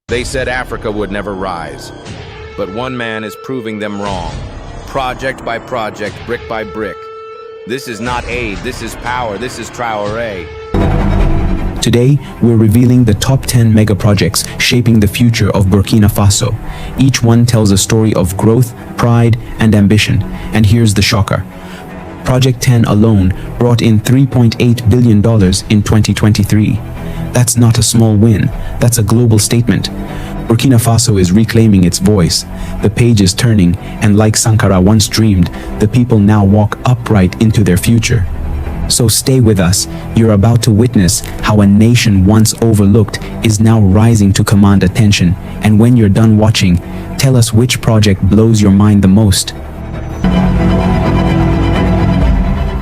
They said Africa would never rise, but one man is proving them wrong. Project by project, brick by brick. This is not aid, this is power, this is Traoré. Today, we're revealing the top 10 mega projects shaping the future of Burkina Faso. Each one tells a story of growth, pride, and ambition. And here's the shocker. Project 10 alone brought in $3.8 billion in 2023. That's not a small win, that's a global statement. Burkina Faso is reclaiming its voice. The page is turning, and like Sankara once dreamed, the people now walk upright into their future. So stay with us. You're about to witness how a nation once overlooked is now rising to command attention. And when you're done watching, tell us which project blows your mind the most.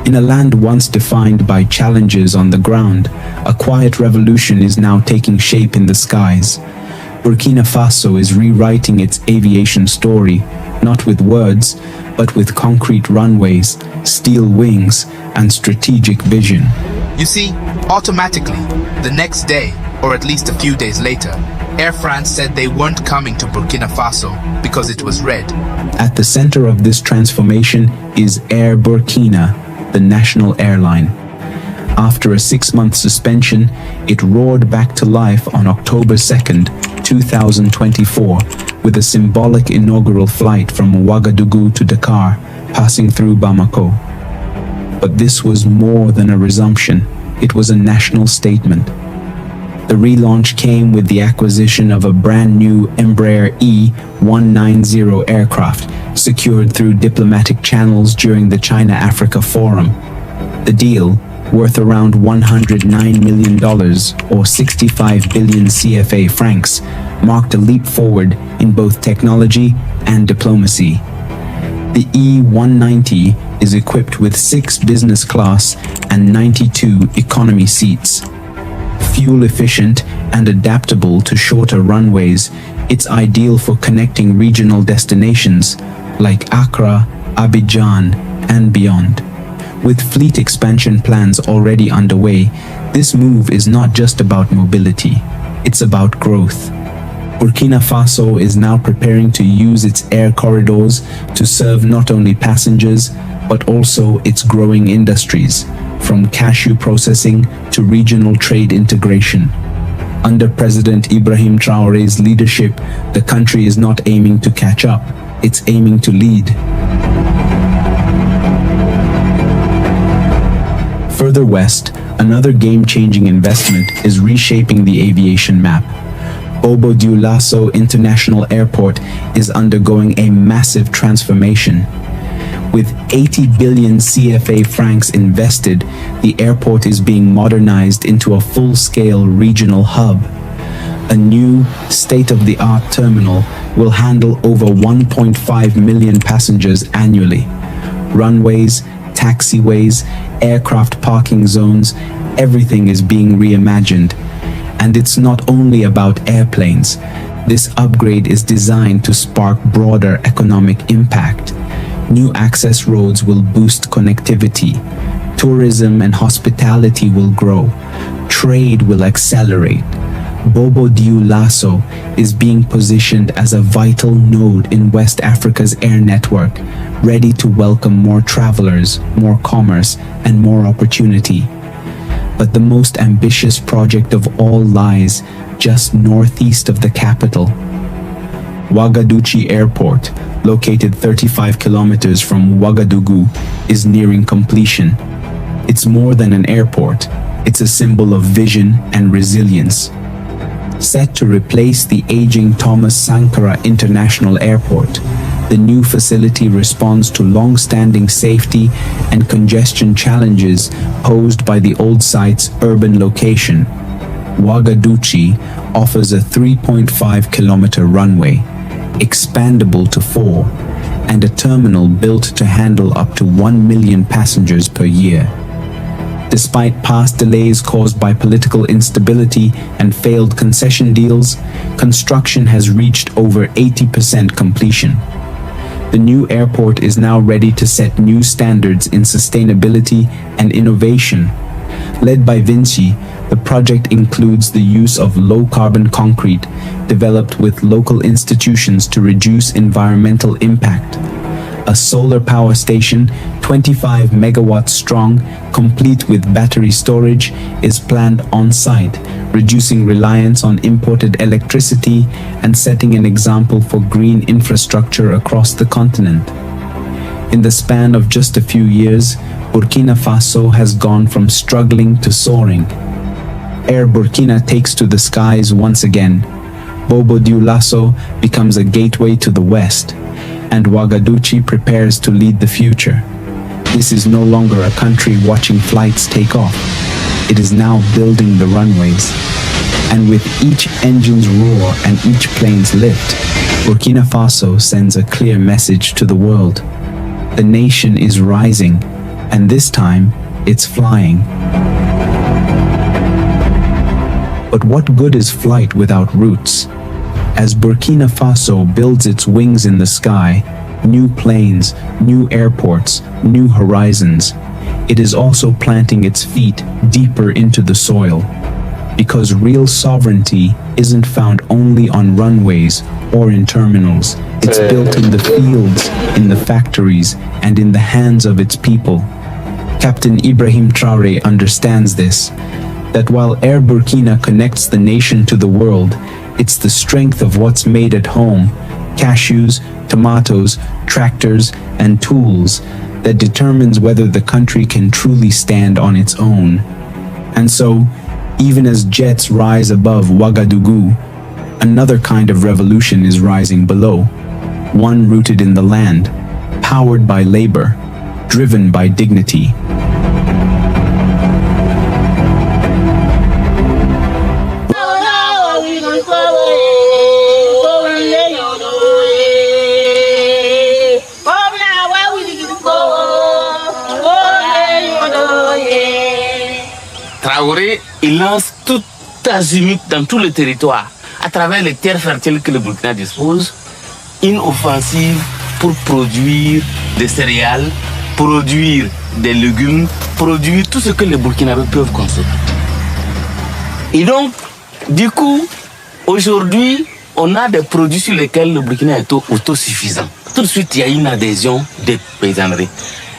In a land once defined by challenges on the ground, a quiet revolution is now taking shape in the skies. Burkina Faso is rewriting its aviation story, not with words, but with concrete runways, steel wings, and strategic vision. You see, automatically, the next day, or at least a few days later, Air France said they weren't coming to Burkina Faso because it was red. At the center of this transformation is Air Burkina, the national airline. After a 6-month suspension, it roared back to life on October 2nd, 2024, with a symbolic inaugural flight from Ouagadougou to Dakar, passing through Bamako. But this was more than a resumption. It was a national statement. The relaunch came with the acquisition of a brand new Embraer E190 aircraft, secured through diplomatic channels during the China-Africa Forum. The deal, worth around $109 million or 65 billion CFA francs, marked a leap forward in both technology and diplomacy. The E190 is equipped with 6 business class and 92 economy seats. Fuel efficient and adaptable to shorter runways, it's ideal for connecting regional destinations like Accra, Abidjan, and beyond. With fleet expansion plans already underway, this move is not just about mobility, it's about growth. Burkina Faso is now preparing to use its air corridors to serve not only passengers, but also its growing industries, from cashew processing to regional trade integration. Under President Ibrahim Traoré's leadership, the country is not aiming to catch up, it's aiming to lead. Further west, another game-changing investment is reshaping the aviation map. Bobo Dioulasso International Airport is undergoing a massive transformation. With 80 billion CFA francs invested, the airport is being modernized into a full-scale regional hub. A new, state-of-the-art terminal will handle over 1.5 million passengers annually. Runways, taxiways, aircraft parking zones, everything is being reimagined. And it's not only about airplanes. This upgrade is designed to spark broader economic impact. New access roads will boost connectivity. Tourism and hospitality will grow. Trade will accelerate. Bobo Dioulasso is being positioned as a vital node in West Africa's air network, ready to welcome more travelers, more commerce, and more opportunity. But the most ambitious project of all lies just northeast of the capital. Ouagadougou Airport, located 35 kilometers from Ouagadougou, is nearing completion. It's more than an airport, it's a symbol of vision and resilience. Set to replace the aging Thomas Sankara International Airport, the new facility responds to long-standing safety and congestion challenges posed by the old site's urban location. Ouagadougou offers a 3.5-kilometer runway, expandable to 4, and a terminal built to handle up to 1 million passengers per year. Despite past delays caused by political instability and failed concession deals, construction has reached over 80% completion. The new airport is now ready to set new standards in sustainability and innovation. Led by Vinci, The project includes the use of low-carbon concrete developed with local institutions to reduce environmental impact. A solar power station, 25 megawatts strong, complete with battery storage, is planned on-site, reducing reliance on imported electricity and setting an example for green infrastructure across the continent. In the span of just a few years, Burkina Faso has gone from struggling to soaring. Air Burkina takes to the skies once again. Bobo Dioulasso becomes a gateway to the west, and Ouagadougou prepares to lead the future. This is no longer a country watching flights take off. It is now building the runways. And with each engine's roar and each plane's lift, Burkina Faso sends a clear message to the world. The nation is rising, and this time, it's flying. But what good is flight without roots? As Burkina Faso builds its wings in the sky, new planes, new airports, new horizons, it is also planting its feet deeper into the soil. Because real sovereignty isn't found only on runways or in terminals. It's built in the fields, in the factories, and in the hands of its people. Captain Ibrahim Traoré understands this, that while Air Burkina connects the nation to the world, it's the strength of what's made at home, cashews, tomatoes, tractors, and tools, that determines whether the country can truly stand on its own. And so, even as jets rise above Ouagadougou, another kind of revolution is rising below, one rooted in the land, powered by labor, driven by dignity. Traoré, il lance tout azimut dans tout le territoire, à travers les terres fertiles que le Burkina dispose, une offensive pour produire des céréales, produire des légumes, produire tout ce que les Burkinabés peuvent consommer. Et donc, du coup, aujourd'hui, on a des produits sur lesquels le Burkina est autosuffisant. Tout de suite, il y a une adhésion des paysanneries.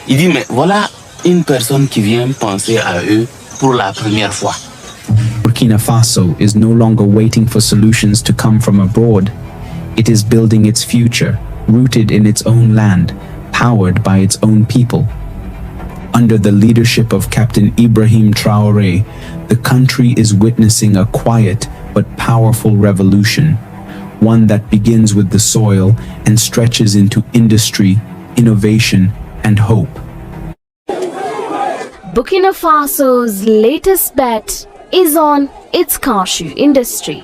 Il dit, mais voilà une personne qui vient penser à eux pour la première fois. Burkina Faso is no longer waiting for solutions to come from abroad. It is building its future, rooted in its own land, powered by its own people. Under the leadership of Captain Ibrahim Traoré, the country is witnessing a quiet but powerful revolution, one that begins with the soil and stretches into industry, innovation, and hope. Burkina Faso's latest bet is on its cashew industry.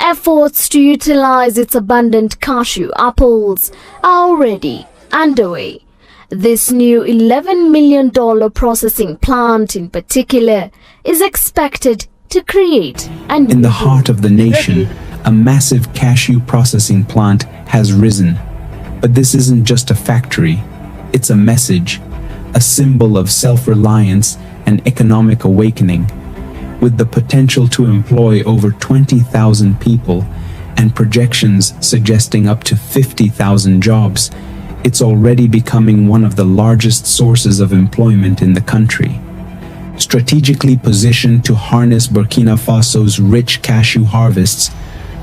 Efforts to utilize its abundant cashew apples are already underway. This new $11 million processing plant in particular is expected to create an In the heart of the nation, a massive cashew processing plant has risen. But this isn't just a factory, it's a message, a symbol of self-reliance and economic awakening, with the potential to employ over 20,000 people and projections suggesting up to 50,000 jobs. It's already becoming one of the largest sources of employment in the country. Strategically positioned to harness Burkina Faso's rich cashew harvests,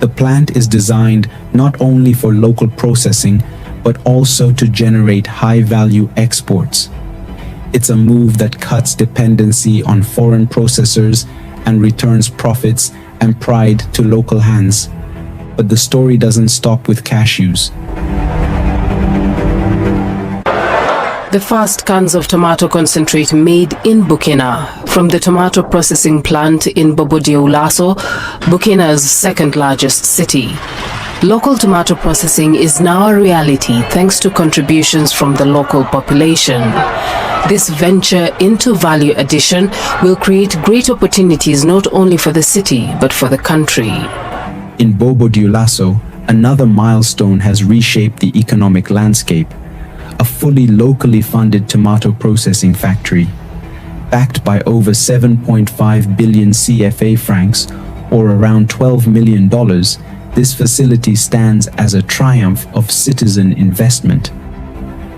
the plant is designed not only for local processing, but also to generate high-value exports. It's a move that cuts dependency on foreign processors and returns profits and pride to local hands. But the story doesn't stop with cashews. The first cans of tomato concentrate made in Burkina from the tomato processing plant in Bobo Dioulasso, Burkina's second largest city. Local tomato processing is now a reality thanks to contributions from the local population. This venture into value addition will create great opportunities not only for the city but for the country. In Bobo Dioulasso, another milestone has reshaped the economic landscape. A fully locally funded tomato processing factory. backed by over 7.5 billion CFA francs, or around $12 million, this facility stands as a triumph of citizen investment.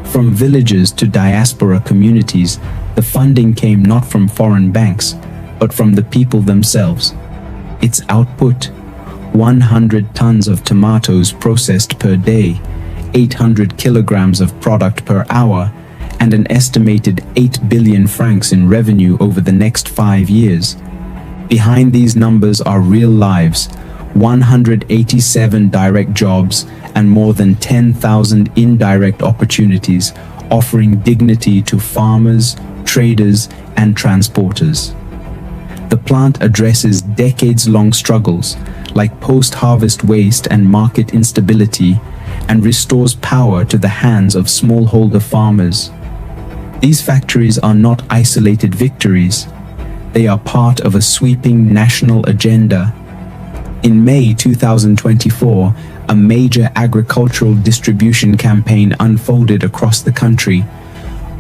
From villages to diaspora communities, the funding came not from foreign banks, but from the people themselves. Its output: 100 tons of tomatoes processed per day, 800 kilograms of product per hour, and an estimated 8 billion francs in revenue over the next 5 years. Behind these numbers are real lives, 187 direct jobs, and more than 10,000 indirect opportunities, offering dignity to farmers, traders, and transporters. The plant addresses decades-long struggles, like post-harvest waste and market instability, and restores power to the hands of smallholder farmers. These factories are not isolated victories. They are part of a sweeping national agenda. In May 2024, a major agricultural distribution campaign unfolded across the country.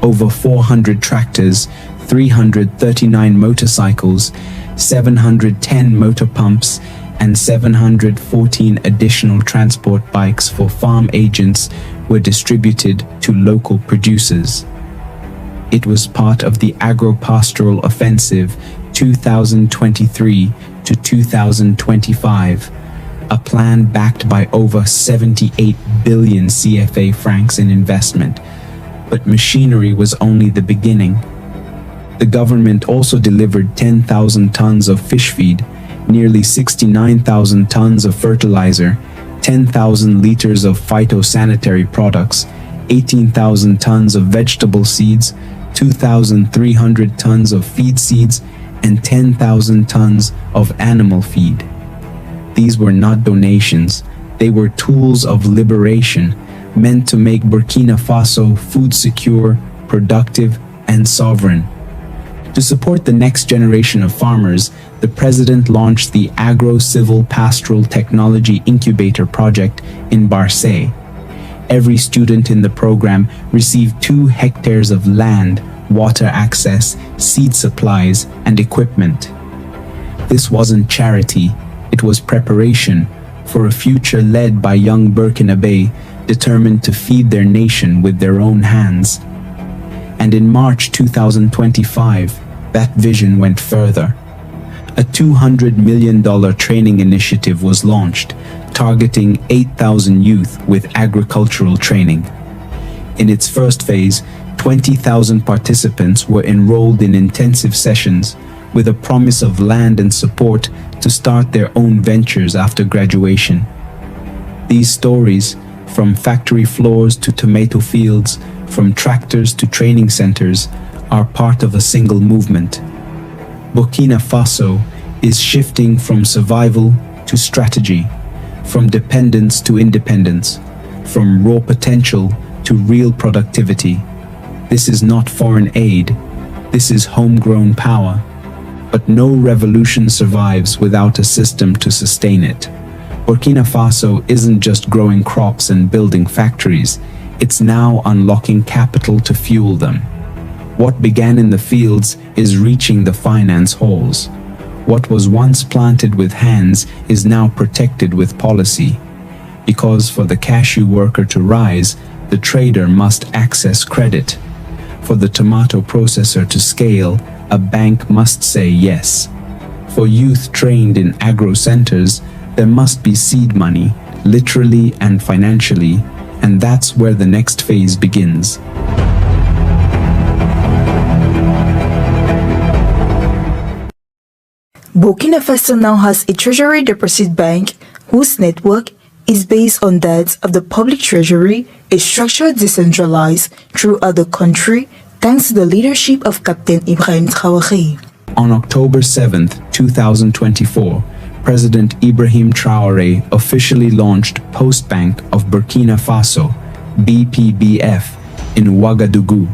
Over 400 tractors, 339 motorcycles, 710 motor pumps, and 714 additional transport bikes for farm agents were distributed to local producers. It was part of the Agro-Pastoral Offensive 2023 to 2025, a plan backed by over 78 billion CFA francs in investment. But machinery was only the beginning. The government also delivered 10,000 tons of fish feed, nearly 69,000 tons of fertilizer, 10,000 liters of phytosanitary products, 18,000 tons of vegetable seeds, 2,300 tons of feed seeds, and 10,000 tons of animal feed. These were not donations, they were tools of liberation, meant to make Burkina Faso food secure, productive, and sovereign. To support the next generation of farmers, the president launched the Agro-Civil Pastoral Technology Incubator Project in Barcé. Every student in the program received 2 hectares of land, water access, seed supplies, and equipment. This wasn't charity, it was preparation for a future led by young Burkinabé determined to feed their nation with their own hands. And in March 2025, that vision went further. A $200 million training initiative was launched, targeting 8,000 youth with agricultural training. In its first phase, 20,000 participants were enrolled in intensive sessions with a promise of land and support to start their own ventures after graduation. These stories, from factory floors to tomato fields, from tractors to training centers, are part of a single movement. Burkina Faso is shifting from survival to strategy, from dependence to independence, from raw potential to real productivity. This is not foreign aid, this is homegrown power. But no revolution survives without a system to sustain it. Burkina Faso isn't just growing crops and building factories, it's now unlocking capital to fuel them. What began in the fields is reaching the finance halls. What was once planted with hands is now protected with policy. Because for the cashew worker to rise, the trader must access credit. For the tomato processor to scale, a bank must say yes. For youth trained in agro centers, there must be seed money, literally and financially, and that's where the next phase begins. Burkina Faso now has a treasury deposit bank whose network is based on that of the public treasury, a structure decentralized throughout the country thanks to the leadership of Captain Ibrahim Traoré. On October 7, 2024, President Ibrahim Traoré officially launched Postbank of Burkina Faso, BPBF, in Ouagadougou.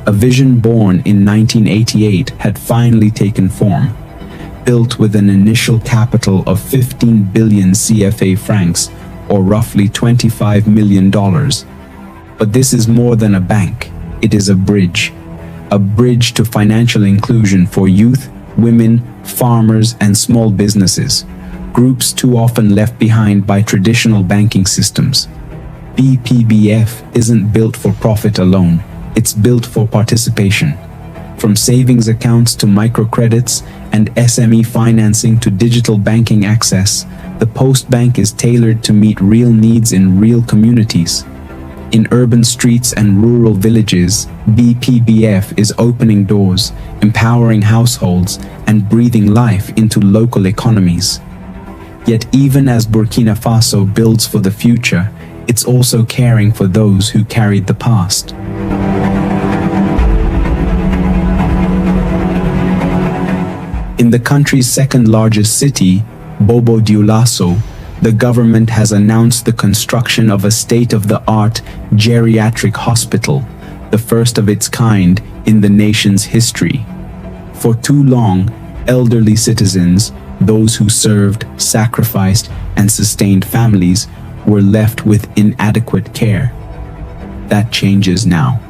A vision born in 1988 had finally taken form. Built with an initial capital of 15 billion CFA francs, or roughly $25 million. But this is more than a bank, it is a bridge. a bridge to financial inclusion for youth, women, farmers, and small businesses, groups too often left behind by traditional banking systems. BPBF isn't built for profit alone, it's built for participation. From savings accounts to microcredits and SME financing to digital banking access, the Post Bank is tailored to meet real needs in real communities. In urban streets and rural villages, BPBF is opening doors, empowering households, and breathing life into local economies. Yet even as Burkina Faso builds for the future, it's also caring for those who carried the past. In the country's second largest city, Bobo Dioulasso, the government has announced the construction of a state-of-the-art geriatric hospital, the first of its kind in the nation's history. For too long, elderly citizens, those who served, sacrificed, and sustained families, were left with inadequate care. That changes now.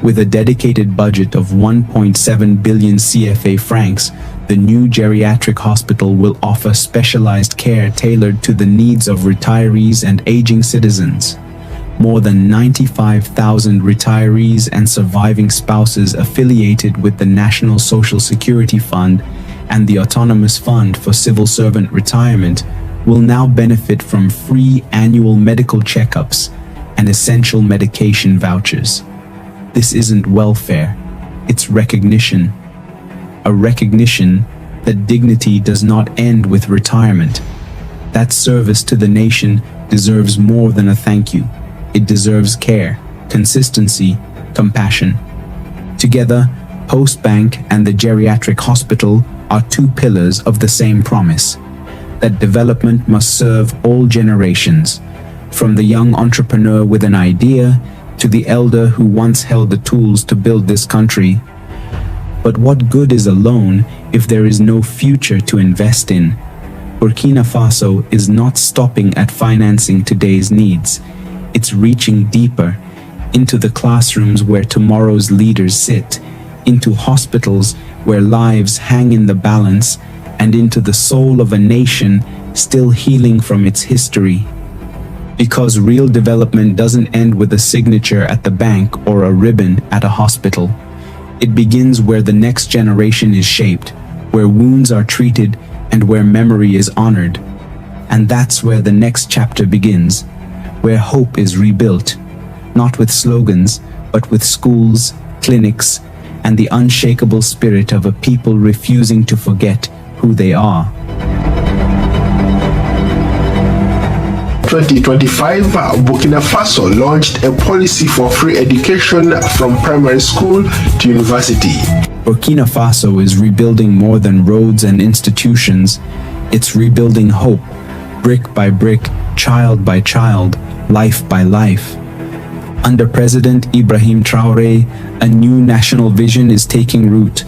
With a dedicated budget of 1.7 billion CFA francs, the new geriatric hospital will offer specialized care tailored to the needs of retirees and aging citizens. More than 95,000 retirees and surviving spouses affiliated with the National Social Security Fund and the Autonomous Fund for Civil Servant Retirement will now benefit from free annual medical checkups and essential medication vouchers. This isn't welfare, it's recognition. A recognition that dignity does not end with retirement. That service to the nation deserves more than a thank you. It deserves care, consistency, compassion. Together, Post Bank and the geriatric hospital are two pillars of the same promise, that development must serve all generations, from the young entrepreneur with an idea to the elder who once held the tools to build this country. But what good is a loan if there is no future to invest in? Burkina Faso is not stopping at financing today's needs. It's reaching deeper, into the classrooms where tomorrow's leaders sit, into hospitals where lives hang in the balance, and into the soul of a nation still healing from its history. Because real development doesn't end with a signature at the bank or a ribbon at a hospital. It begins where the next generation is shaped, where wounds are treated, and where memory is honored. And that's where the next chapter begins, where hope is rebuilt, not with slogans, but with schools, clinics, and the unshakable spirit of a people refusing to forget who they are. 2025, Burkina Faso launched a policy for free education from primary school to university. Burkina Faso is rebuilding more than roads and institutions. It's rebuilding hope, brick by brick, child by child, life by life. Under President Ibrahim Traoré, a new national vision is taking root,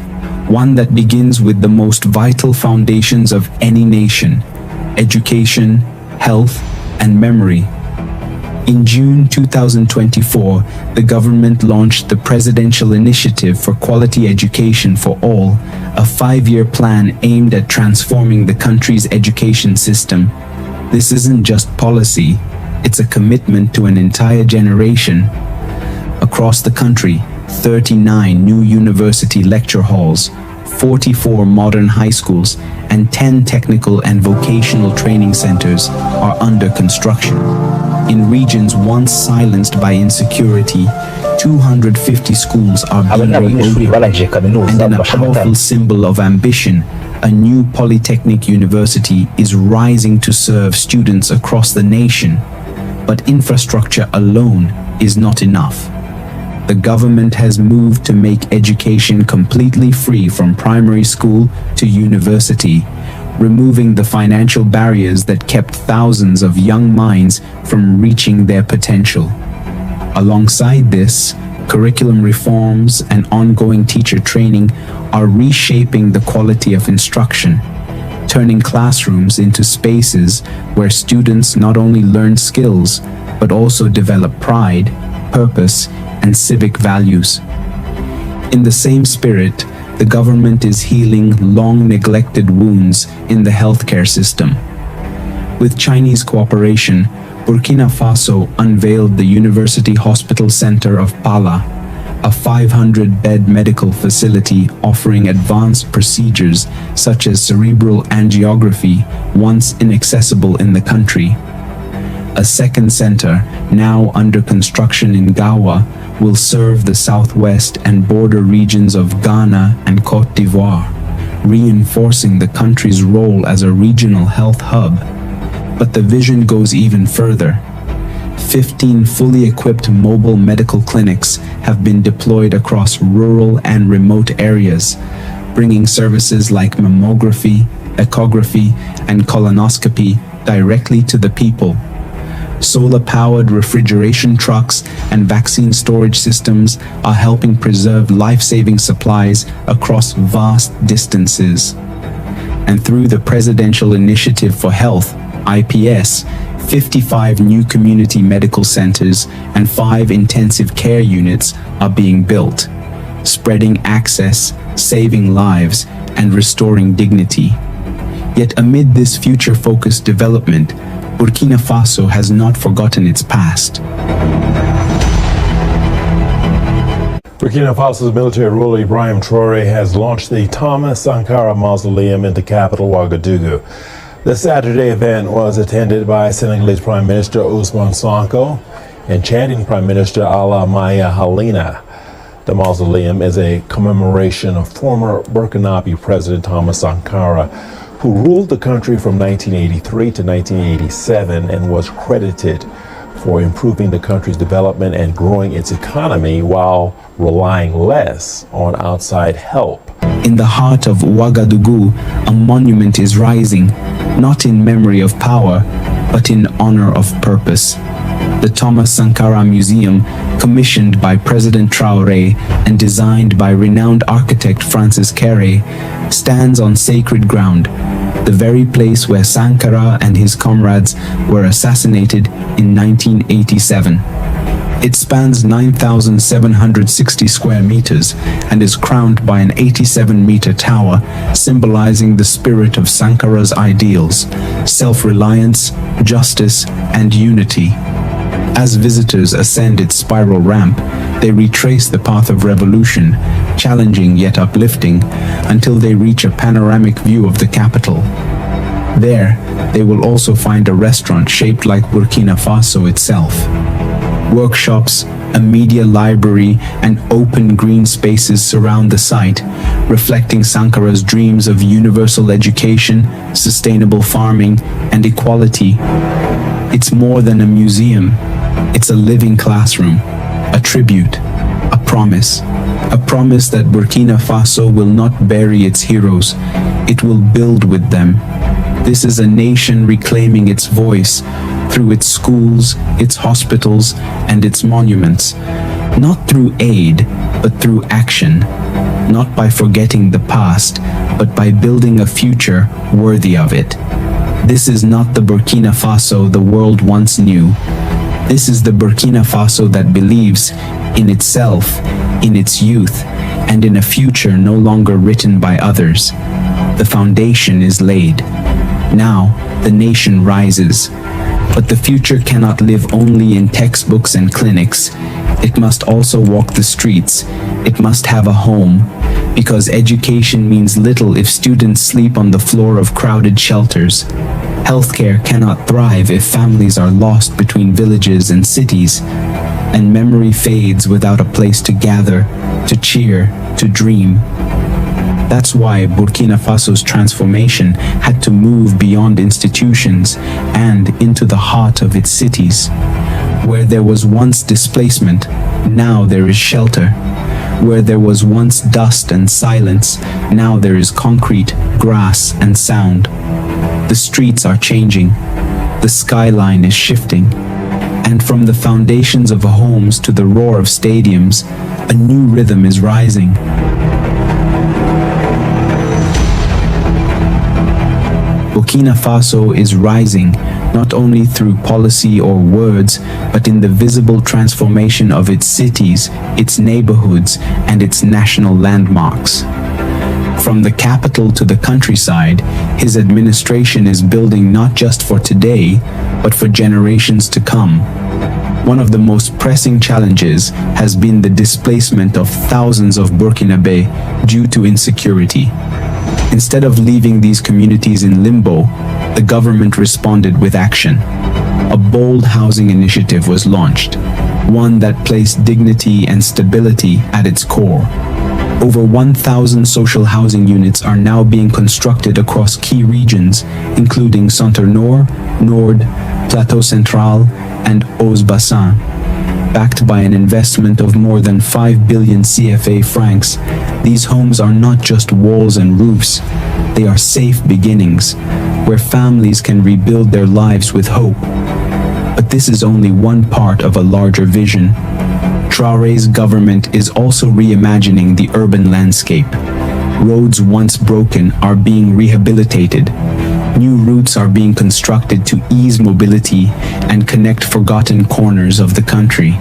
one that begins with the most vital foundations of any nation: education, health, and memory. In June 2024, the government launched the Presidential Initiative for Quality Education for All, a 5-year plan aimed at transforming the country's education system. This isn't just policy, it's a commitment to an entire generation. Across the country, 39 new university lecture halls, 44 modern high schools, and 10 technical and vocational training centers are under construction. In regions once silenced by insecurity, 250 schools are being reopened, and in a powerful symbol of ambition, a new polytechnic university is rising to serve students across the nation. But infrastructure alone is not enough. The government has moved to make education completely free from primary school to university, removing the financial barriers that kept thousands of young minds from reaching their potential. Alongside this, curriculum reforms and ongoing teacher training are reshaping the quality of instruction, turning classrooms into spaces where students not only learn skills, but also develop pride, purpose, and civic values. In the same spirit, the government is healing long-neglected wounds in the healthcare system. With Chinese cooperation, Burkina Faso unveiled the University Hospital Center of Pala, a 500-bed medical facility offering advanced procedures such as cerebral angiography, once inaccessible in the country. A second center, now under construction in Gawa, will serve the southwest and border regions of Ghana and Côte d'Ivoire, reinforcing the country's role as a regional health hub. But the vision goes even further. 15 fully equipped mobile medical clinics have been deployed across rural and remote areas, bringing services like mammography, echography, and colonoscopy directly to the people. Solar-powered refrigeration trucks and vaccine storage systems are helping preserve life-saving supplies across vast distances. And through the Presidential Initiative for Health, IPS, 55 new community medical centers and 5 intensive care units are being built, spreading access, saving lives, and restoring dignity. Yet amid this future-focused development, Burkina Faso has not forgotten its past. Burkina Faso's military ruler Ibrahim Traoré has launched the Thomas Sankara Mausoleum in the capital Ouagadougou. The Saturday event was attended by Senegalese Prime Minister Ousmane Sonko and chanting Prime Minister Allah Maya Halina. The mausoleum is a commemoration of former Burkinabe President Thomas Sankara, who ruled the country from 1983 to 1987 and was credited for improving the country's development and growing its economy while relying less on outside help. In the heart of Ouagadougou, a monument is rising, not in memory of power, but in honor of purpose. The Thomas Sankara Museum, commissioned by President Traoré and designed by renowned architect Francis Kéré, stands on sacred ground, the very place where Sankara and his comrades were assassinated in 1987. It spans 9,760 square meters and is crowned by an 87-meter tower symbolizing the spirit of Sankara's ideals: self-reliance, justice, and unity. As visitors ascend its spiral ramp, they retrace the path of revolution, challenging yet uplifting, until they reach a panoramic view of the capital. There, they will also find a restaurant shaped like Burkina Faso itself. Workshops, a media library, and open green spaces surround the site, reflecting Sankara's dreams of universal education, sustainable farming, and equality. It's more than a museum. It's a living classroom, a tribute, a promise that Burkina Faso will not bury its heroes, it will build with them. This is a nation reclaiming its voice through its schools, its hospitals, and its monuments, not through aid, but through action, not by forgetting the past, but by building a future worthy of it. This is not the Burkina Faso the world once knew. This is the Burkina Faso that believes in itself, in its youth, and in a future no longer written by others. The foundation is laid. Now, the nation rises. But the future cannot live only in textbooks and clinics. It must also walk the streets. It must have a home, because education means little if students sleep on the floor of crowded shelters. Healthcare cannot thrive if families are lost between villages and cities, and memory fades without a place to gather, to cheer, to dream. That's why Burkina Faso's transformation had to move beyond institutions and into the heart of its cities. Where there was once displacement, now there is shelter. Where there was once dust and silence, now there is concrete, grass, and sound. The streets are changing. The skyline is shifting. And from the foundations of homes to the roar of stadiums, a new rhythm is rising. Burkina Faso is rising, not only through policy or words, but in the visible transformation of its cities, its neighborhoods, and its national landmarks. From the capital to the countryside, his administration is building not just for today, but for generations to come. One of the most pressing challenges has been the displacement of thousands of Burkinabe due to insecurity. Instead of leaving these communities in limbo, the government responded with action. A bold housing initiative was launched, one that placed dignity and stability at its core. Over 1,000 social housing units are now being constructed across key regions, including Centre Nord, Nord, Plateau Central, and Haut-Bassin. Backed by an investment of more than 5 billion CFA francs, these homes are not just walls and roofs, they are safe beginnings, where families can rebuild their lives with hope. But this is only one part of a larger vision. Traoré's government is also reimagining the urban landscape. Roads once broken are being rehabilitated. New routes are being constructed to ease mobility and connect forgotten corners of the country.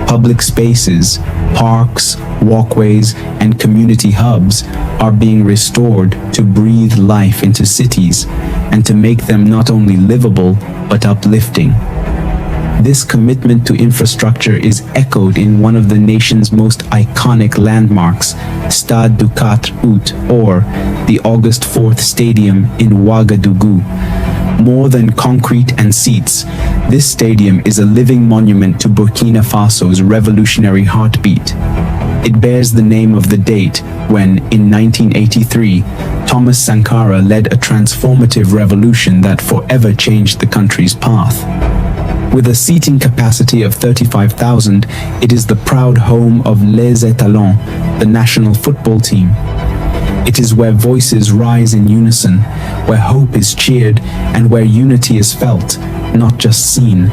Public spaces, parks, walkways, and community hubs are being restored to breathe life into cities and to make them not only livable but uplifting. This commitment to infrastructure is echoed in one of the nation's most iconic landmarks, Stade du 4 Août, or the August 4th Stadium in Ouagadougou. More than concrete and seats, this stadium is a living monument to Burkina Faso's revolutionary heartbeat. It bears the name of the date when, in 1983, Thomas Sankara led a transformative revolution that forever changed the country's path. With a seating capacity of 35,000, it is the proud home of Les Étalons, the national football team. It is where voices rise in unison, where hope is cheered, and where unity is felt, not just seen.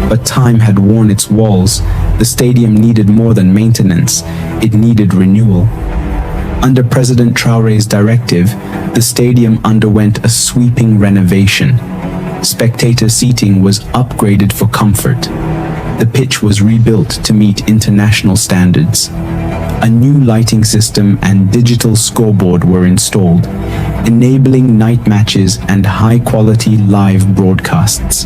But time had worn its walls. The stadium needed more than maintenance, it needed renewal. Under President Traoré's directive, the stadium underwent a sweeping renovation. Spectator seating was upgraded for comfort. The pitch was rebuilt to meet international standards. A new lighting system and digital scoreboard were installed, enabling night matches and high-quality live broadcasts.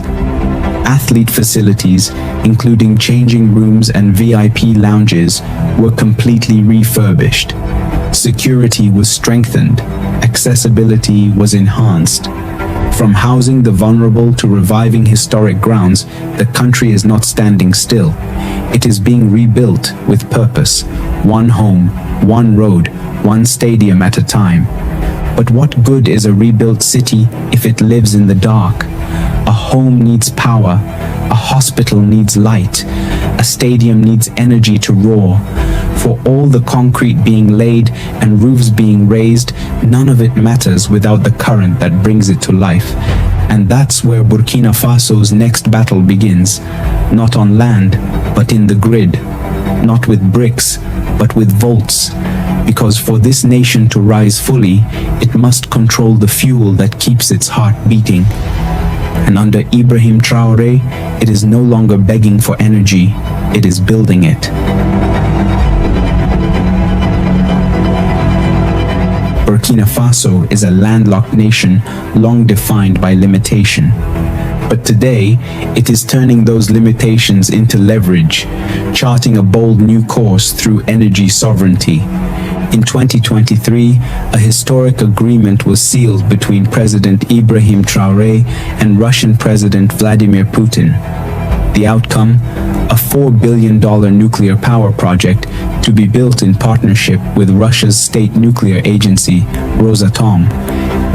Athlete facilities, including changing rooms and VIP lounges, were completely refurbished. Security was strengthened, accessibility was enhanced. From housing the vulnerable to reviving historic grounds, the country is not standing still. It is being rebuilt with purpose, one home, one road, one stadium at a time. But what good is a rebuilt city if it lives in the dark? A home needs power, a hospital needs light, a stadium needs energy to roar. For all the concrete being laid and roofs being raised, none of it matters without the current that brings it to life. And that's where Burkina Faso's next battle begins. Not on land, but in the grid. Not with bricks, but with volts. Because for this nation to rise fully, it must control the fuel that keeps its heart beating. And under Ibrahim Traoré, it is no longer begging for energy, it is building it. Burkina Faso is a landlocked nation long defined by limitation. But today, it is turning those limitations into leverage, charting a bold new course through energy sovereignty. In 2023, a historic agreement was sealed between President Ibrahim Traoré and Russian President Vladimir Putin. The outcome? A $4 billion nuclear power project to be built in partnership with Russia's state nuclear agency, Rosatom.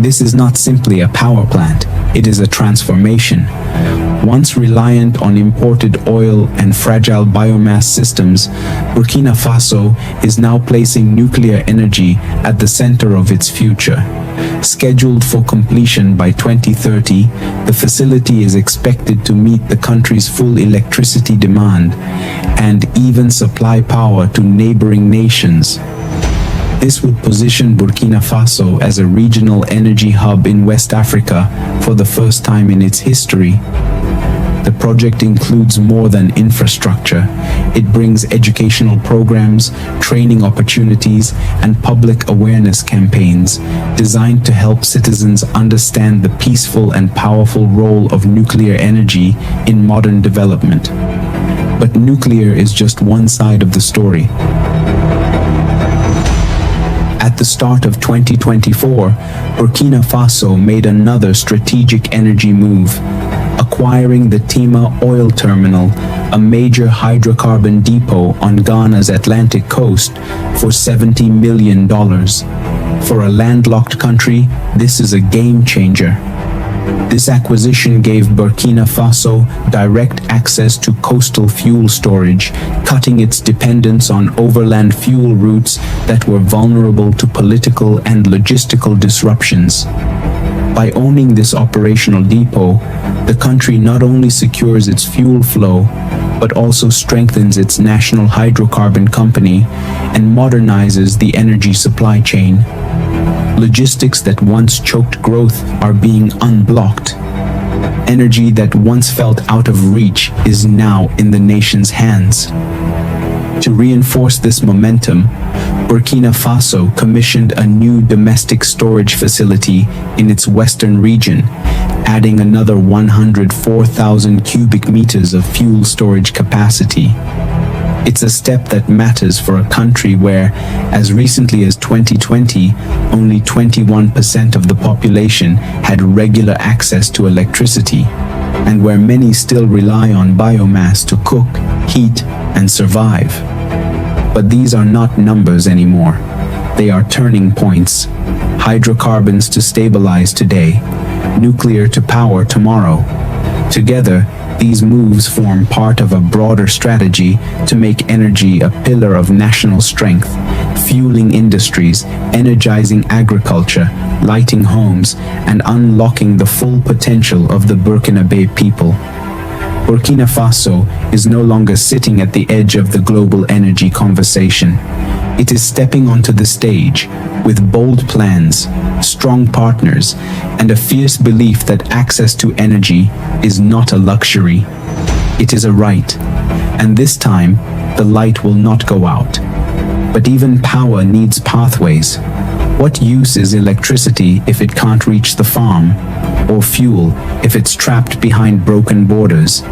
This is not simply a power plant, it is a transformation. Once reliant on imported oil and fragile biomass systems, Burkina Faso is now placing nuclear energy at the center of its future. Scheduled for completion by 2030, the facility is expected to meet the country's full electricity demand and even supply power to neighboring nations. This would position Burkina Faso as a regional energy hub in West Africa for the first time in its history. The project includes more than infrastructure. It brings educational programs, training opportunities, and public awareness campaigns designed to help citizens understand the peaceful and powerful role of nuclear energy in modern development. But nuclear is just one side of the story. At the start of 2024, Burkina Faso made another strategic energy move, acquiring the Tema oil terminal, a major hydrocarbon depot on Ghana's Atlantic coast, for $70 million. For a landlocked country, this is a game changer. This acquisition gave Burkina Faso direct access to coastal fuel storage, cutting its dependence on overland fuel routes that were vulnerable to political and logistical disruptions. By owning this operational depot, the country not only secures its fuel flow, but also strengthens its national hydrocarbon company and modernizes the energy supply chain. Logistics that once choked growth are being unblocked. Energy that once felt out of reach is now in the nation's hands. To reinforce this momentum, Burkina Faso commissioned a new domestic storage facility in its western region, adding another 104,000 cubic meters of fuel storage capacity. It's a step that matters for a country where, as recently as 2020, only 21% of the population had regular access to electricity, and where many still rely on biomass to cook, heat, and survive. But these are not numbers anymore. They are turning points. Hydrocarbons to stabilize today, nuclear to power tomorrow. Together, these moves form part of a broader strategy to make energy a pillar of national strength, fueling industries, energizing agriculture, lighting homes, and unlocking the full potential of the Burkinabe people. Burkina Faso is no longer sitting at the edge of the global energy conversation. It is stepping onto the stage with bold plans, strong partners, and a fierce belief that access to energy is not a luxury. It is a right. And this time, the light will not go out. But even power needs pathways. What use is electricity if it can't reach the farm? Or fuel if it's trapped behind broken borders?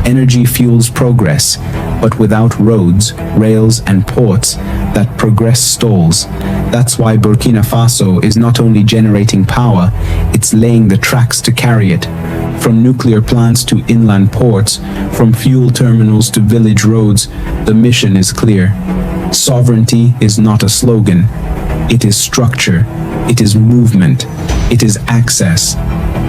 Energy fuels progress, but without roads, rails, and ports, that progress stalls. That's why Burkina Faso is not only generating power, it's laying the tracks to carry it. From nuclear plants to inland ports, from fuel terminals to village roads, the mission is clear. Sovereignty is not a slogan. It is structure. It is movement. It is access.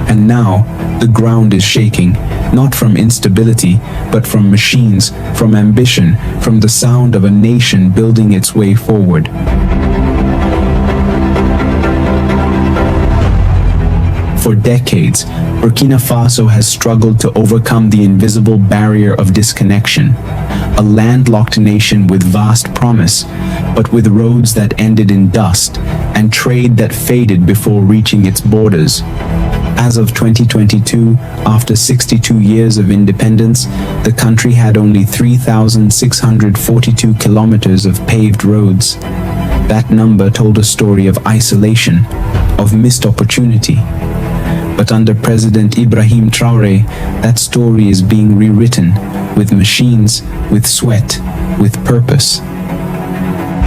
And now, the ground is shaking, not from instability, but from machines, from ambition, from the sound of a nation building its way forward. For decades, Burkina Faso has struggled to overcome the invisible barrier of disconnection. A landlocked nation with vast promise, but with roads that ended in dust and trade that faded before reaching its borders. As of 2022, after 62 years of independence, the country had only 3,642 kilometers of paved roads. That number told a story of isolation, of missed opportunity. But under President Ibrahim Traoré, that story is being rewritten, with machines, with sweat, with purpose.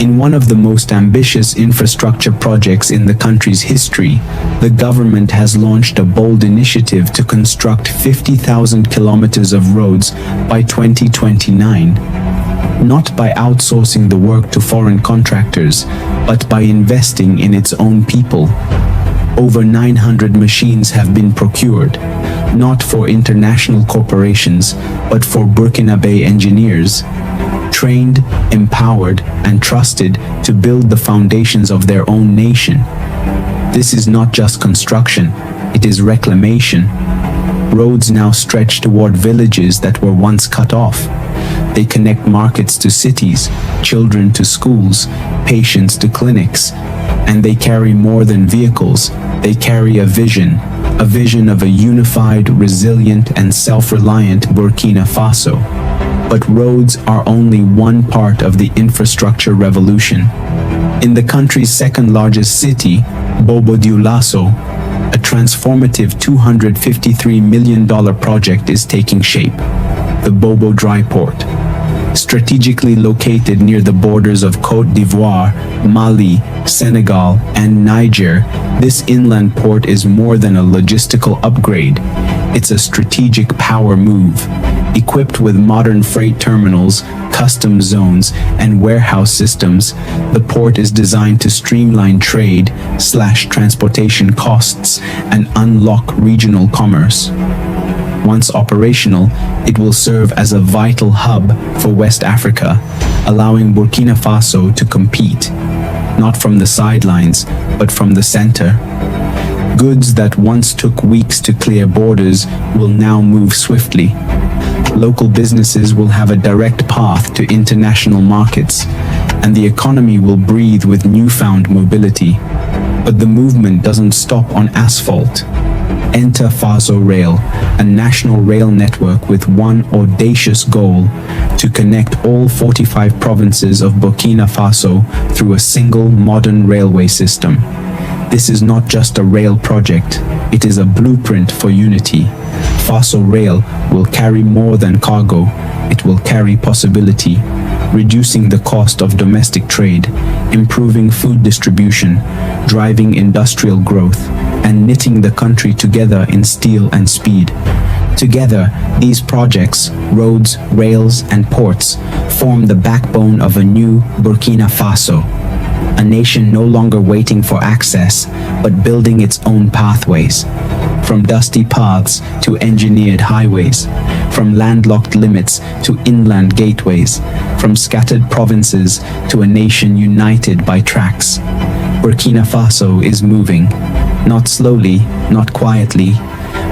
In one of the most ambitious infrastructure projects in the country's history, the government has launched a bold initiative to construct 50,000 kilometers of roads by 2029. Not by outsourcing the work to foreign contractors, but by investing in its own people. Over 900 machines have been procured, not for international corporations, but for Burkinabe engineers. Trained, empowered, and trusted to build the foundations of their own nation. This is not just construction, it is reclamation. Roads now stretch toward villages that were once cut off. They connect markets to cities, children to schools, patients to clinics, and they carry more than vehicles. They carry a vision of a unified, resilient, and self-reliant Burkina Faso. But roads are only one part of the infrastructure revolution. In the country's second largest city, Bobo-Dioulasso, a transformative $253 million project is taking shape. The Bobo Dry Port. Strategically located near the borders of Côte d'Ivoire, Mali, Senegal, and Niger, this inland port is more than a logistical upgrade. It's a strategic power move. Equipped with modern freight terminals, customs zones, and warehouse systems, the port is designed to streamline trade, slash transportation costs, and unlock regional commerce. Once operational, it will serve as a vital hub for West Africa, allowing Burkina Faso to compete, not from the sidelines, but from the center. Goods that once took weeks to clear borders will now move swiftly. Local businesses will have a direct path to international markets, and the economy will breathe with newfound mobility. But the movement doesn't stop on asphalt. Enter Faso Rail, a national rail network with one audacious goal: to connect all 45 provinces of Burkina Faso through a single modern railway system. This is not just a rail project, it is a blueprint for unity. Faso Rail will carry more than cargo, it will carry possibility, reducing the cost of domestic trade, improving food distribution, driving industrial growth, and knitting the country together in steel and speed. Together, these projects, roads, rails, and ports, form the backbone of a new Burkina Faso. A nation no longer waiting for access, but building its own pathways. From dusty paths to engineered highways, from landlocked limits to inland gateways, from scattered provinces to a nation united by tracks. Burkina Faso is moving, not slowly, not quietly,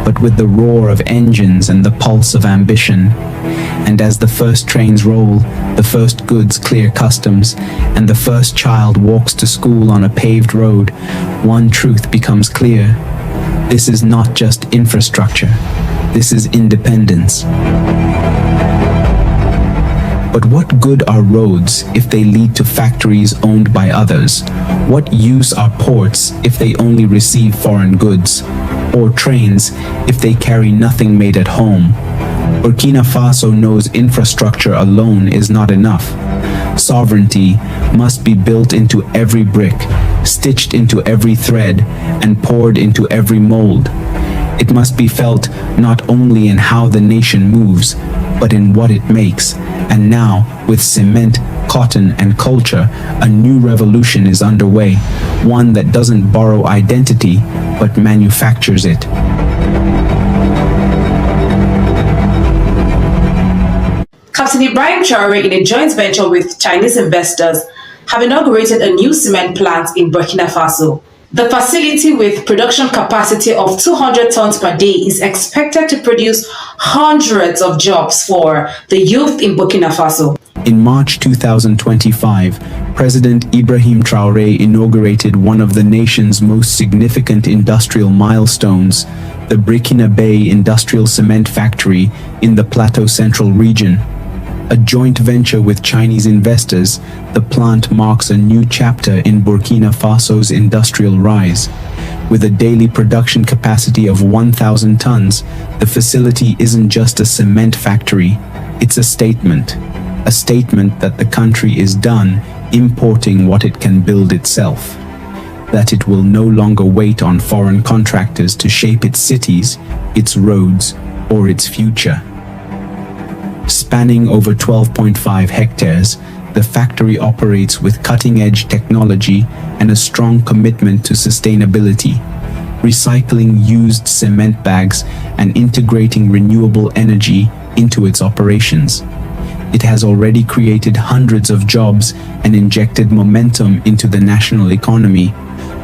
but with the roar of engines and the pulse of ambition. And as the first trains roll, the first goods clear customs, and the first child walks to school on a paved road, one truth becomes clear. This is not just infrastructure. This is independence. But what good are roads if they lead to factories owned by others? What use are ports if they only receive foreign goods? Or trains if they carry nothing made at home? Burkina Faso knows infrastructure alone is not enough. Sovereignty must be built into every brick, stitched into every thread, and poured into every mold. It must be felt not only in how the nation moves, but in what it makes. And now, with cement, cotton, and culture, a new revolution is underway, one that doesn't borrow identity, but manufactures it. Captain Ibrahim Traoré, in a joint venture with Chinese investors, have inaugurated a new cement plant in Burkina Faso. The facility, with production capacity of 200 tons per day, is expected to produce hundreds of jobs for the youth in Burkina Faso. In March 2025, President Ibrahim Traoré inaugurated one of the nation's most significant industrial milestones, the Burkina Bay Industrial Cement Factory in the Plateau Central region. A joint venture with Chinese investors, the plant marks a new chapter in Burkina Faso's industrial rise. With a daily production capacity of 1,000 tons, the facility isn't just a cement factory, it's a statement that the country is done importing what it can build itself, that it will no longer wait on foreign contractors to shape its cities, its roads, or its future. Spanning over 12.5 hectares, the factory operates with cutting-edge technology and a strong commitment to sustainability, recycling used cement bags and integrating renewable energy into its operations. It has already created hundreds of jobs and injected momentum into the national economy,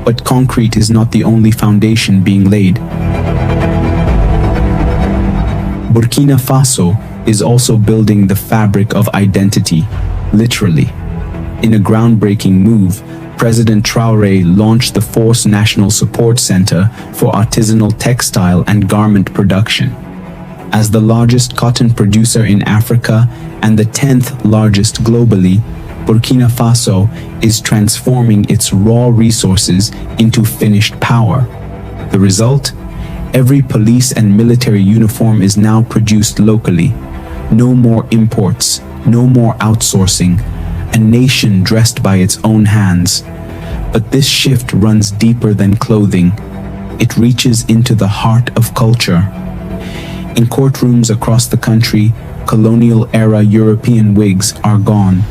but concrete is not the only foundation being laid. Burkina Faso, is also building the fabric of identity, literally. In a groundbreaking move, President Traoré launched the Force National Support Center for Artisanal Textile and Garment Production. As the largest cotton producer in Africa and the 10th largest globally, Burkina Faso is transforming its raw resources into finished power. The result? Every police and military uniform is now produced locally. No more imports, no more outsourcing. A nation dressed by its own hands. But this shift runs deeper than clothing. It reaches into the heart of culture. In courtrooms across the country, colonial-era European wigs are gone.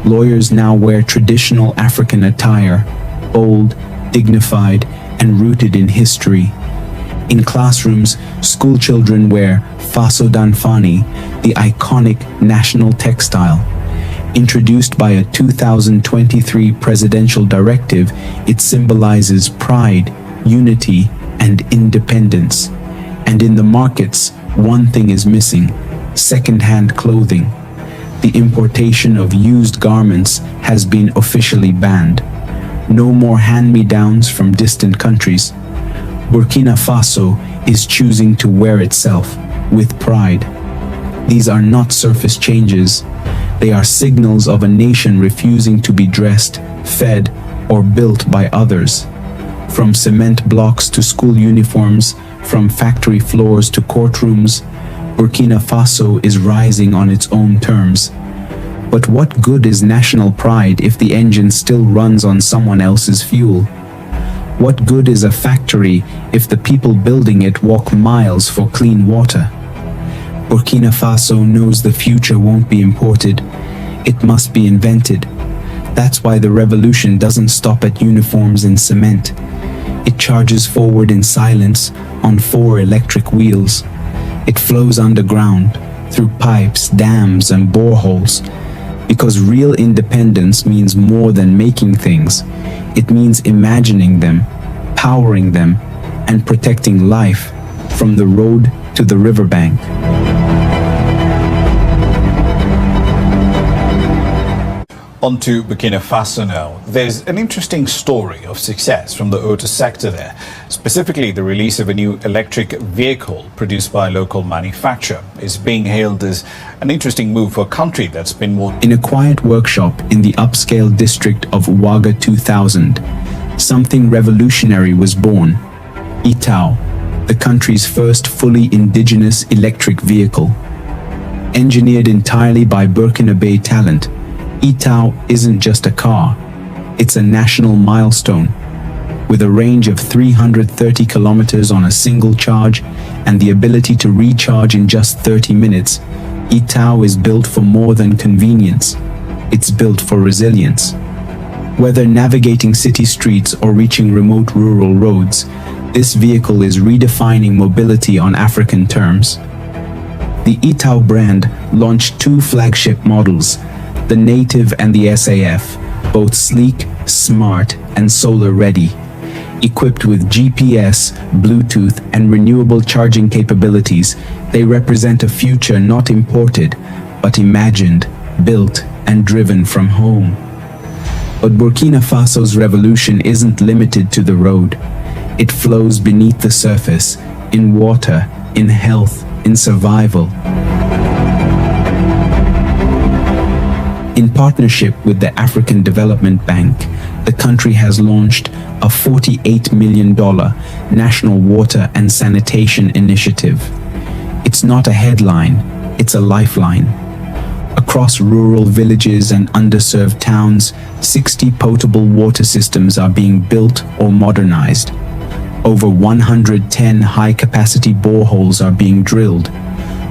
Lawyers now wear traditional African attire, bold, dignified, and rooted in history. In classrooms, school children wear Faso Danfani, the iconic national textile. Introduced by a 2023 presidential directive, it symbolizes pride, unity, and independence. And in the markets, one thing is missing: second-hand clothing. The importation of used garments has been officially banned. No more hand-me-downs from distant countries. Burkina Faso is choosing to wear itself with pride. These are not surface changes. They are signals of a nation refusing to be dressed, fed, or built by others. From cement blocks to school uniforms, from factory floors to courtrooms, Burkina Faso is rising on its own terms. But what good is national pride if the engine still runs on someone else's fuel? What good is a factory if the people building it walk miles for clean water? Burkina Faso knows the future won't be imported. It must be invented. That's why the revolution doesn't stop at uniforms and cement. It charges forward in silence on 4 electric wheels. It flows underground, through pipes, dams, and boreholes. Because real independence means more than making things. It means imagining them, powering them, and protecting life from the road to the riverbank. On to Burkina Faso now. There's an interesting story of success from the auto sector there, specifically the release of a new electric vehicle produced by a local manufacturer is being hailed as an interesting move for a country that's been more... In a quiet workshop in the upscale district of Ouaga 2000, something revolutionary was born. Itao, the country's first fully indigenous electric vehicle. Engineered entirely by Burkinabe talent, Itao isn't just a car, it's a national milestone. With a range of 330 kilometers on a single charge and the ability to recharge in just 30 minutes, Itao is built for more than convenience. It's built for resilience. Whether navigating city streets or reaching remote rural roads, this vehicle is redefining mobility on African terms. The Itao brand launched 2 flagship models, the Native and the SAF, both sleek, smart, and solar-ready. Equipped with GPS, Bluetooth, and renewable charging capabilities, they represent a future not imported, but imagined, built, and driven from home. But Burkina Faso's revolution isn't limited to the road. It flows beneath the surface, in water, in health, in survival. In partnership with the African Development Bank, the country has launched a $48 million National Water and Sanitation Initiative. It's not a headline, it's a lifeline. Across rural villages and underserved towns, 60 potable water systems are being built or modernized. Over 110 high-capacity boreholes are being drilled.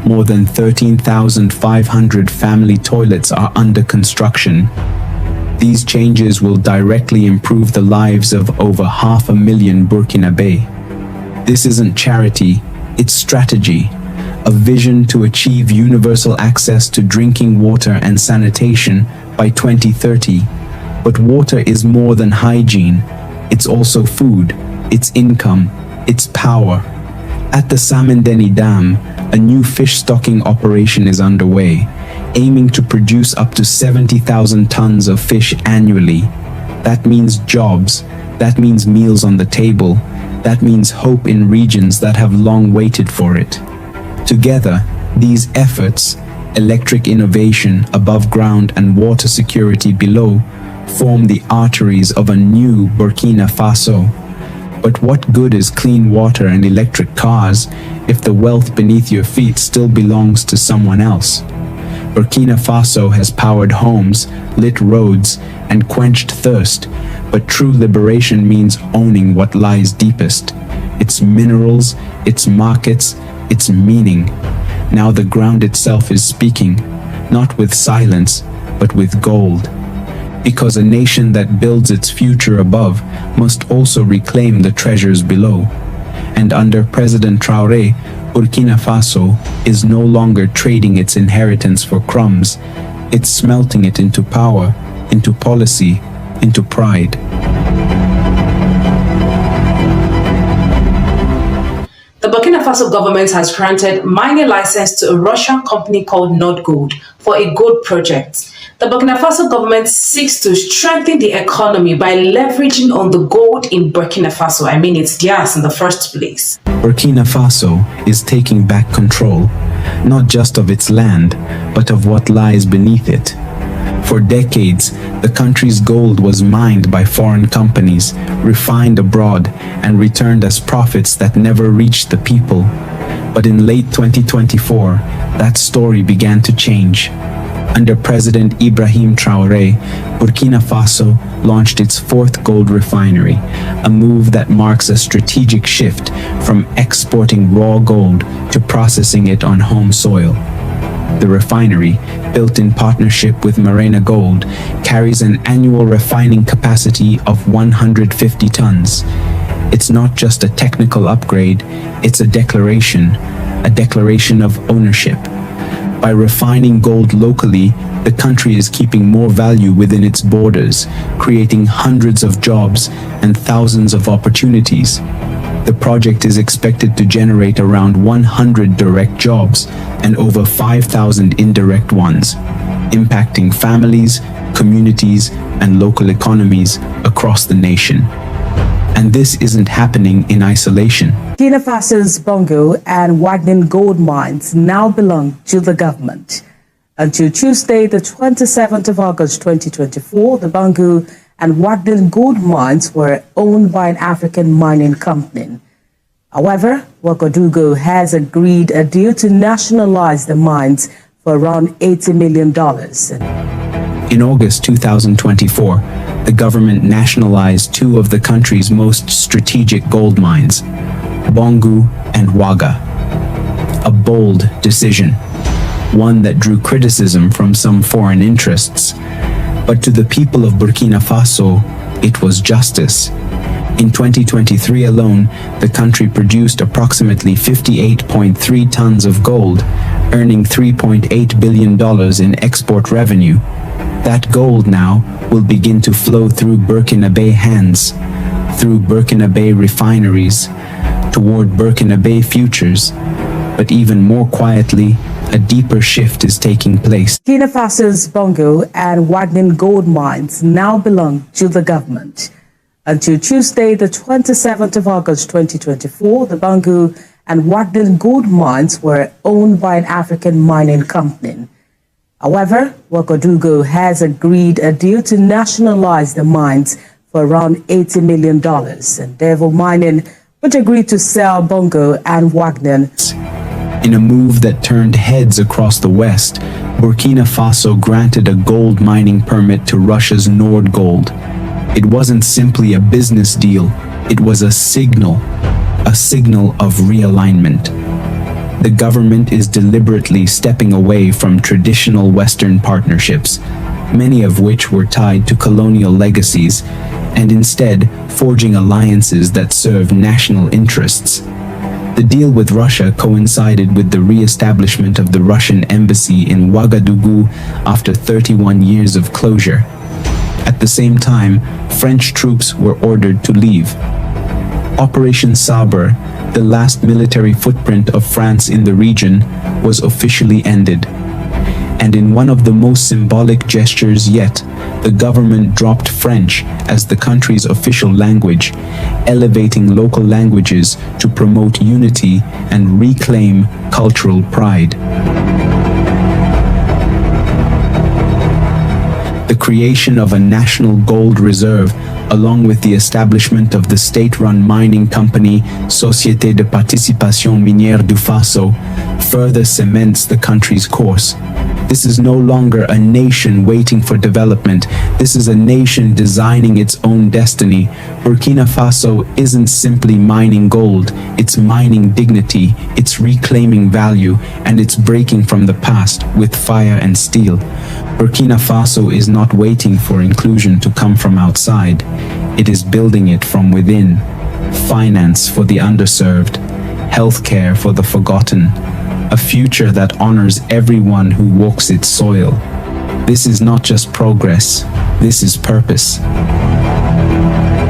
More than 13,500 family toilets are under construction. These changes will directly improve the lives of over 500,000 Burkinabe. This isn't charity, it's strategy, a vision to achieve universal access to drinking water and sanitation by 2030. But water is more than hygiene. It's also food, it's income, it's power. At the Samendeni Dam, a new fish stocking operation is underway, aiming to produce up to 70,000 tons of fish annually. That means jobs, that means meals on the table, that means hope in regions that have long waited for it. Together, these efforts, electric innovation above ground and water security below, form the arteries of a new Burkina Faso. But what good is clean water and electric cars if the wealth beneath your feet still belongs to someone else? Burkina Faso has powered homes, lit roads, and quenched thirst, but true liberation means owning what lies deepest: its minerals, its markets, its meaning. Now the ground itself is speaking, not with silence, but with gold. Because a nation that builds its future above must also reclaim the treasures below. And under President Traoré, Burkina Faso is no longer trading its inheritance for crumbs. It's smelting it into power, into policy, into pride. The Burkina Faso government has granted mining license to a Russian company called Nord Gold for a gold project. The Burkina Faso government seeks to strengthen the economy by leveraging on the gold in Burkina Faso. I mean, it's theirs in the first place. Burkina Faso is taking back control, not just of its land, but of what lies beneath it. For decades, the country's gold was mined by foreign companies, refined abroad, and returned as profits that never reached the people. But in late 2024, that story began to change. Under President Ibrahim Traoré, Burkina Faso launched its fourth gold refinery, a move that marks a strategic shift from exporting raw gold to processing it on home soil. The refinery, built in partnership with Marena Gold, carries an annual refining capacity of 150 tons. It's not just a technical upgrade, it's a declaration of ownership. By refining gold locally, the country is keeping more value within its borders, creating hundreds of jobs and thousands of opportunities. The project is expected to generate around 100 direct jobs and over 5,000 indirect ones, impacting families, communities, and local economies across the nation. And this isn't happening in isolation. Burkina Faso's Bongo and Wagnin gold mines now belong to the government. Until Tuesday, the 27th of August 2024, the Bongo and Wagnin gold mines were owned by an African mining company. However, Ouagadougou has agreed a deal to nationalize the mines for around $80 million. In August 2024, the government nationalized two of the country's most strategic gold mines, Bongo and Ouaga. A bold decision, one that drew criticism from some foreign interests. But to the people of Burkina Faso, it was justice. In 2023 alone, the country produced approximately 58.3 tons of gold, earning $3.8 billion in export revenue. That gold now will begin to flow through Burkinabe hands, through Burkinabe refineries, toward Burkinabe futures. But even more quietly, a deeper shift is taking place. Burkina Faso's Bongo and Wagnin gold mines now belong to the government. Until Tuesday, the 27th of August 2024, the Bongo and Wagnin gold mines were owned by an African mining company. However, Ouagadougou has agreed a deal to nationalize the mines for around $80 million, and Devil Mining would agree to sell Bongo and Wagnin. In a move that turned heads across the West, Burkina Faso granted a gold mining permit to Russia's Nord Gold. It wasn't simply a business deal, it was a signal of realignment. The government is deliberately stepping away from traditional Western partnerships, many of which were tied to colonial legacies, and instead forging alliances that serve national interests. The deal with Russia coincided with the re-establishment of the Russian embassy in Ouagadougou after 31 years of closure. At the same time, French troops were ordered to leave. Operation Sabre, the last military footprint of France in the region was officially ended. And in one of the most symbolic gestures yet, the government dropped French as the country's official language, elevating local languages to promote unity and reclaim cultural pride. The creation of a national gold reserve, along with the establishment of the state-run mining company Société de Participation Minière du Faso, further cements the country's course. This is no longer a nation waiting for development. This is a nation designing its own destiny. Burkina Faso isn't simply mining gold, it's mining dignity, it's reclaiming value, and it's breaking from the past with fire and steel. Burkina Faso is not waiting for inclusion to come from outside. It is building it from within. Finance for the underserved, healthcare for the forgotten, a future that honors everyone who walks its soil. This is not just progress, this is purpose.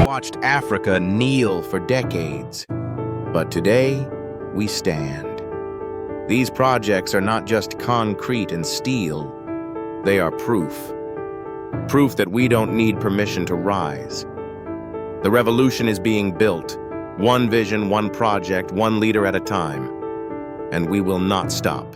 Watched Africa kneel for decades, but today we stand. These projects are not just concrete and steel, they are proof. Proof that we don't need permission to rise. The revolution is being built, one vision, one project, one leader at a time, and we will not stop.